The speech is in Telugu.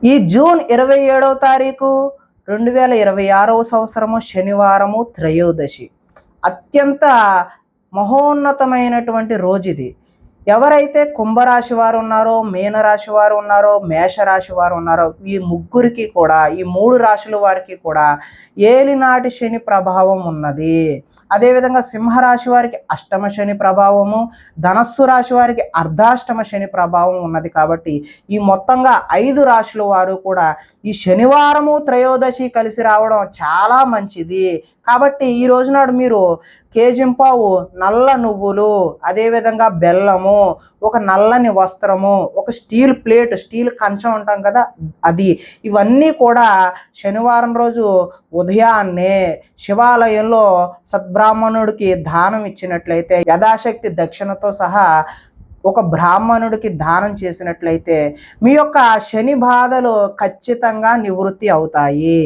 ఈ జూన్ 27వ తారీఖు 2026వ సంవత్సరము శనివారము త్రయోదశి. అత్యంత మహోన్నతమైనటువంటి రోజు ఇది. ఎవరైతే కుంభరాశి వారు ఉన్నారో, మీనరాశి వారు ఉన్నారో, మేషరాశి వారు ఉన్నారో, ఈ ముగ్గురికి కూడా, ఈ 3 రాశుల వారికి కూడా ఏలినాటి శని ప్రభావం ఉన్నది. అదేవిధంగా సింహరాశి వారికి అష్టమ శని ప్రభావము, ధనస్సు రాశి వారికి అర్ధాష్టమ శని ప్రభావం ఉన్నది. కాబట్టి ఈ మొత్తంగా 5 రాశుల వారు కూడా ఈ శనివారము త్రయోదశి కలిసి రావడం చాలా మంచిది. కాబట్టి ఈ రోజునాడు మీరు కేజింపావు నల్ల నువ్వులు, అదేవిధంగా బెల్లము, ఒక నల్లని వస్త్రము, ఒక స్టీల్ ప్లేట్, స్టీల్ కంచం అంటాం కదా అది, ఇవన్నీ కూడా శనివారం రోజు ఉదయాన్నే శివాలయంలో సద్బ్రాహ్మణుడికి దానం ఇచ్చినట్లయితే, యథాశక్తి దక్షిణతో సహా ఒక బ్రాహ్మణుడికి దానం చేసినట్లయితే మీ యొక్క శని బాధలు ఖచ్చితంగా నివృత్తి అవుతాయి.